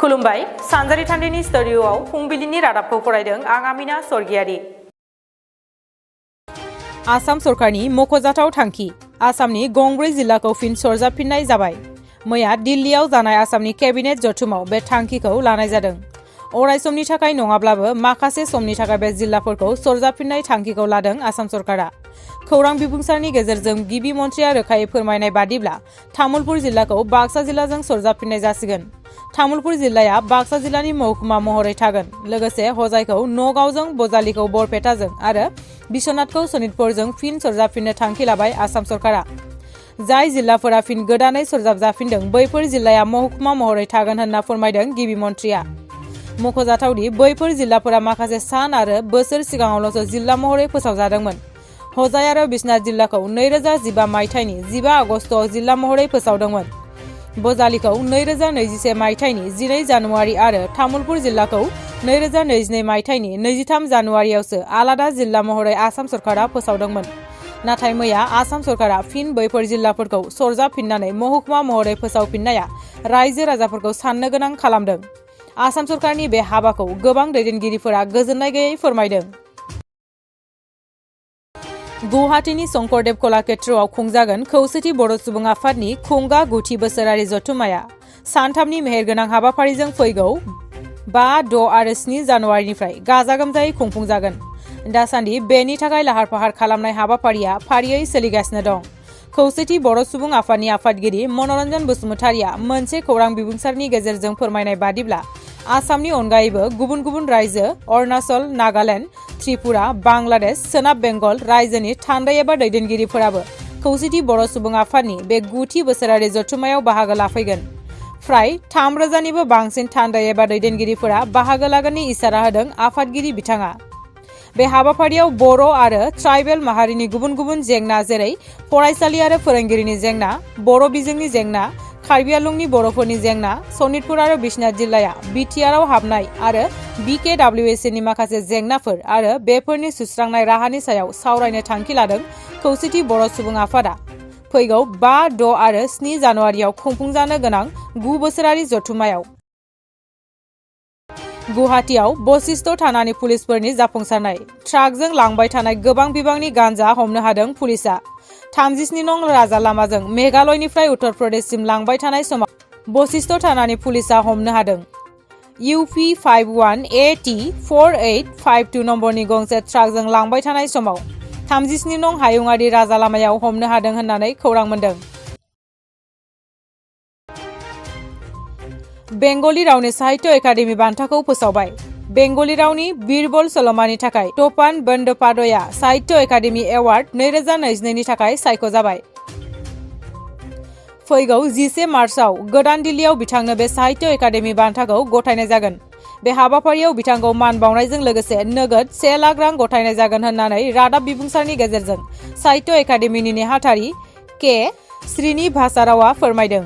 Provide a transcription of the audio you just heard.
खुलुमबाय सानजारि थान्दैनि स्टुडिय'आव फुंबिलिनि रादाबखौ फरायदों आं आमिना सरगियारि। आसाम सरकारनि मख'जाथाव थांखि आसामनि गंब्रै जिल्लाखौ फिन सरजाबफिननाय जाबाय। मैया दिल्लीयाव जानाय आसामनि केबिनेट जथुमाव बे थांखिखौ लानाय जादों। अरायसमनि थाखाय नङाब्लाबो माखासे समनि थाखाय बे जिल्लाफोरखौ सरजाबफिननाय थांखिखौ लादों आसाम सरकारा। खौरां बिबुंसारनि गेजेरजों गिबि मन्थ्रिया रोखायै फोरमायनाय बादिब्ला तामुलपुर जिल्लाखौ बाक्सा जिल्लाजों सरजाबफिननाय जासिगोन। तामुलपुर जिल्लाया बाक्सा जिल्लानि महकुमा महरै थागोन। लोगोसे हजाइखौ नगावजों, बजालिखौ बरपेटाजों आरो बिश्वनाथखौ सनितपुरजों फिन सरजाबफिननो थांखि लाबाय आसाम सरकारा। जाय जिल्लाफोरा फिन गोदानै सरजाबजाफिनदों बैफोर जिल्लाया महकुमा महरै थागोन होनना फोरमायदों गिबि मन्थ्रिया। मख'जाथावदि बैफोर जिल्लाफोरा माखासे सान आरो बोसोर सिगाङावल'सो जिल्ला महरै फोसावजादोंमोन। हजाइ आरो बिश्वनाथ जिल्लाखौ 2015 मायथाइनि 15 आगस्तआव जिल्ला महरै फोसावदोंमोन। बजालिखौ 2021 मायथाइनि 12 जानुवारि आरो तामुलपुर जिल्लाखौ 2022 मायथाइनि 23 जानुवारियावसो आलादा जिल्ला महरै आसाम सरकारा फोसावदोंमोन। नाथाय मैया आसाम सरकारा फिन बैफोर जिल्लाफोरखौ सरजाबफिननानै महकुमा महरै फोसावफिननाया रायजो राजाफोरखौ साननो गोनां खालामदों। आसाम सरकारनि बे हाबाखौ गोबां दैदेनगिरिफोरा गोजोननाय गैयै फोरमायदों। गुवाहाटीनि शंकरदेव कलाक्षेत्रआव खुंजागोन खौसेथि बर' सुबुं आफादनि खुंगा 9थि बोसोरारि जथुम्माया सानथामनि मेहेरगोनां हाबाफारिजों फैगौ 5, 6 आरो 7 जानुवारिनिफ्राय गाजा गोमजायै खुंफुंजागोन। दासान्दि बेनि थाखाय लाहार फाहार खालामनाय हाबाफारिया फारियै सोलिगासिनो दं। खौसेथि बर' सुबुं आफादनि आफादगिरि मनरन्जन बसुमतारिया मोनसे खौरां बिबुंसारनि गेजेरजों फोरमायनाय बादिब्ला आसामनि अनगायैबो गुबुन गुबुन रायजो अरुणाचल, नागालेण्ड, त्रिपुरा, बांलादेश, सोनाब बेंगल रायजोनि थान्दै एबा दैदेनगिरिफोराबो खौसेथि बर' सुबुं आफादनि बे 9थि बोसोरारि जथुम्मायाव बाहागो लाफैगोन। फ्राय 3,000निबो बांसिन थान्दै एबा दैदेनगिरिफोरा बाहागो लागोननि इसारा होदों आफादगिरि बिथाङा। बे हाबाफारियाव बर' आरो ट्राइबेल माहारिनि गुबुन गुबुन जेंना जेरै फरायसालि आरो फोरोंगिरिनि जेंना, बर' बिजोंनि जेंना, कार्बि आंलंनि बर'फोरनि जेंना, सनितपुर आरो बिश्वनाथ जिल्लाया बिटिआरआव हाबनाय आरो BKWSनि माखासे जेंनाफोर आरो बेफोरनि सुस्रांनाय राहानि सायाव सावरायनो थांखि लादों खौसेथि बर' सुबुं आफादा। फैगौ 5, 6 आरो 7 जानुवारियाव खुंफुंजानो गोनां 9 बोसोरारि जथुम्मायाव गुवाहाटीआव बशिष्ठ थानानि पुलिसफोरनि जाफुंसारनाय ट्राकजों लांबाय थानाय गोबां बिबांनि गांजा हमनो हादों पुलिसआ। 37 नं राजा लामाजों मेघालयनिफ्राय उत्तर प्रदेशसिम लांबाय थानाय समाव बशिष्ठ थानानि पुलिसआ हमनो हादों। UP 51AT 4852 नम्बरनि गंसे ट्राकजों लांबाय थानाय समाव 37 नं हायुंआरि राजा लामायाव हमनो हादों होननानै खौरां मोन्दों। बेंगली रावनि साहित्य एकाडेमि बान्थाखौ फोसावबाय। बेंगली रावनि बिरबल सल'मानि थाखाय तपन बंदोपाध्याय साहित्य एकाडेमि एवार्ड 2022 नि थाखाय सायख'जाबाय। फैगौ 11 मार्चआव गोदान दिल्लीयाव बिथांनो बे साहित्य एकाडेमि बान्थाखौ गथायनाय जागोन। बे हाबाफारियाव बिथांखौ मान बावनायजों लोगोसे नोगोद 1 लाख रां गथायनाय जागोन होननानै रादाब बिबुंसारनि गेजेरजों साहित्य एकाडेमिनि नेहाथारि के. श्रीनिवासा रावआ फोरमायदों।